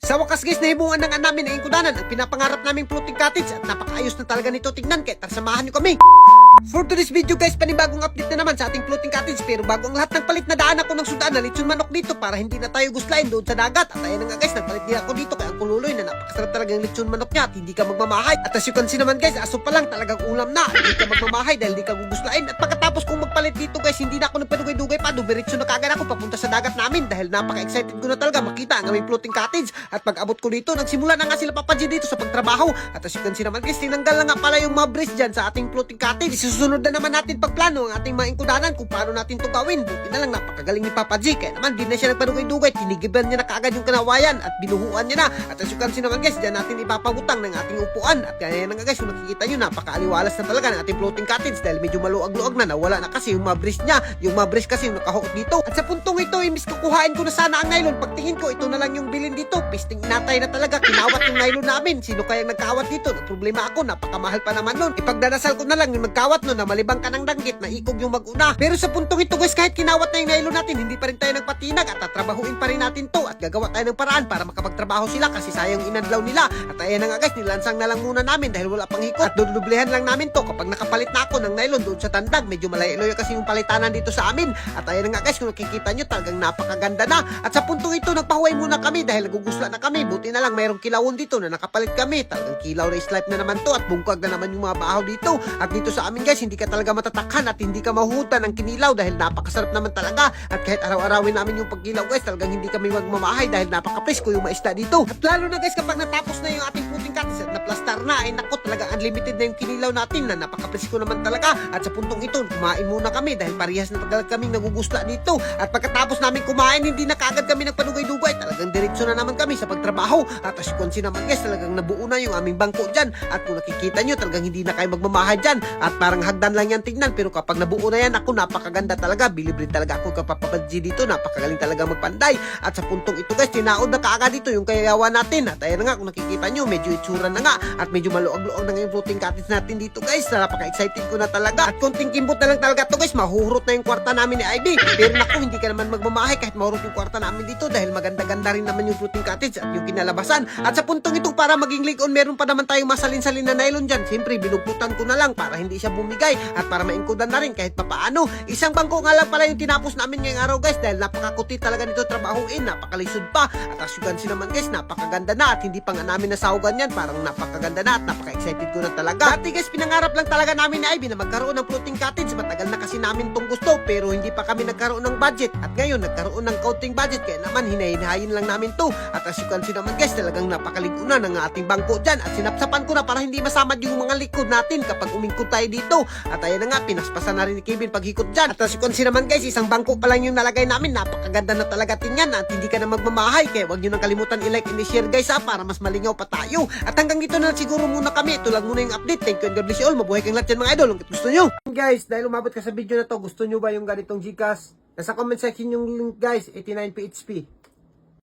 Sa wakas guys, nahimuan na nga namin ang ingkudanan ang pinapangarap naming floating cottage at napakaayos na talaga nito tignan, kaya samahan nyo kami. For today's video guys, panibagong update na naman sa ating floating cottage, pero bago ang lahat ng palit na daan ako ng sudan na lechon manok dito para hindi na tayo guslain doon sa dagat. At ayan na nga guys, nagpalit din ako dito kaya ang kululoy na napakasarap talagang lechon manok niya at hindi ka magmamahay. At as you can see naman guys, aso pa lang talagang ulam na, hindi ka magmamahay dahil hindi ka guguslain. At pagkatapos kong magpalit dito guys, hindi na ako nagpadugay-dugay pa, dumiretso na kagad ako papunta sa dagat namin dahil napaka-excited ko na talaga makita ang aming floating cottage. At pag abot ko dito, nagsimula na nga sila papadji dito sa pagtrabaho. At as you can see naman guys, tinanggal na nga pala yung mga brace dyan sa ating floating cottage. Isusunod na naman natin pagplano ang ating mga ingkudanan kung paano natin to gawin. Buti na lang napakagaling ni Papa G, kaya naman di na siya nagpadugay-dugay, tinigiban niya na kaagad yung kanawayan at binuhuan niya na. At as you can see naman guys, dyan natin ipapabutang ng ating upuan. At kaya na nga guys, kung nakikita nyo, napakaaliwalas na talaga ng ating floating cottage dahil medyo maluag-luag na, nawala na kasi yung mga brace niya. Yung mga brace kasi yung nakahook dito. At sa puntong ito, imbis kukuhain ko na sana ang nylon, pagtingin ko, ito na lang yung bilin dito. Pisting inatay na talaga, kinawat yung nylon namin. Sino kayang nagkawat dito? Nagproblema ako, napakamahal pa naman nun. Ipagdadasal ko na lang yung magkawat nun na malibang ka ng danggit na ikog yung mag-una. Pero sa puntong ito guys, kahit kinawat na yung nylon natin, hindi pa rin tayo nagpatinag at tatrabahuin pa rin natin to at gagawa tayo ng paraan para makapagtrabaho sila kasi sayang inadlaw nila. At ayan na nga guys, nilansang na lang muna namin dahil wala pang hikot. At dudublehan lang namin to kapag nakapalit na ako ng nylon doon sa tandag. Medyo malayo-layo kasi yung palitanan dito sa amin. At ayan na nga guys, kung nakikita nyo, talagang napakaganda na. At sa puntong ito, nagpahuway muna kami dahil nagugusla na kami. Buti na lang mayroong kilawon dito na nakapalit kami. Talagang kilaw na islipe na naman to at bungkag na naman yung mga bahaw dito. At dito sa amin guys, hindi ka talaga matatakhan at hindi ka mahuhutan ng kinilaw dahil napakasarap naman talaga. At kahit araw-arawin namin yung pagkilaw guys, talagang hindi kami magmamahay dahil napaka-presko yung maisda dito. At lalo na guys, kapag natapos na yung ating floating cottage at naplastar na, ay nako, talaga unlimited na yung kinilaw natin na napaka-presko naman talaga. At sa puntong ito, kumain muna kami dahil parehas na tagal kaming nagugusla dito. At pagkatapos namin kumain, hindi na kaagad kami nagpadugay-dugay, talagang diretso na naman kami sa pagtrabaho. At as you can see naman guys, talagang nabuo na yung aming bangko dyan. At kung nakikita nyo, talagang hindi na kayo magmamahay dyan. At parang hagdan lang yan tingnan, pero kapag nabuo na yan, ako napakaganda talaga. Bilibrid talaga ako kapapapadji dito, napakagaling talaga magpanday. At sa puntong ito guys, tinaod na kaagad dito yung kayayawan natin. At ayan na nga, kung nakikita nyo, medyo itsura na nga at medyo maluag-luag na yung floating cottage natin dito guys. Napaka-excited ko na talaga. At konting kimbot na lang talaga to guys, mahuhurot na yung kwarta namin ni Ivy. Pero naku, hindi ka naman magmamahay kahit mahurot yung kwarta namin dito dahil maganda-ganda rin naman yung floating cottage at yung kinalabasan. At sa puntong ito, para maging ligon, meron pa naman tayong masalin-salin na nylon dyan. Siyempre, binugputan ko na lang para hindi siya bumigay at para maingkudan na rin kahit papaano. Isang bangko nga lang pala yung tinapos namin ngayong araw guys dahil napakakuti talaga nito trabahuin, napakalisod pa. At as you can see naman guys, napakaganda na at hindi pa nga namin nasahugan yan, parang napakaganda na at napaka-excited ko na talaga. Dati guys, pinangarap lang talaga namin ni Ivy na magkaroon ng floating cottage. Matagal na kasi namin tong gusto pero hindi pa kami nagkaroon ng budget. At ngayon, nagkaroon ng counting budget kaya naman hinahin lang namin to. At as you can see naman guys, talagang napakaliguna ng ating bangko dyan. At sinapsapan ko na para hindi masamad yung mga likod natin kapag umingkod tayo dito. At ayan na nga, pinaspasan na rin ni Kevin paghikot dyan. At as you can see naman guys, isang bangko pa lang yung nalagay namin. Napakaganda na talaga tingnan at hindi ka na magmamahay. Kaya huwag nyo nang kalimutan i-like and i-share guys para mas malingaw pa tayo. At hanggang dito na siguro muna kami. Ito lang muna yung update. Thank you and God bless you all. Mabuhay kang lahat dyan mga idol. Kung gusto nyo. Guys, dahil umabot ka sa video na to, gusto nyo ba yung ganitong Gcash? Nasa comment section yung link guys, 89 PHP.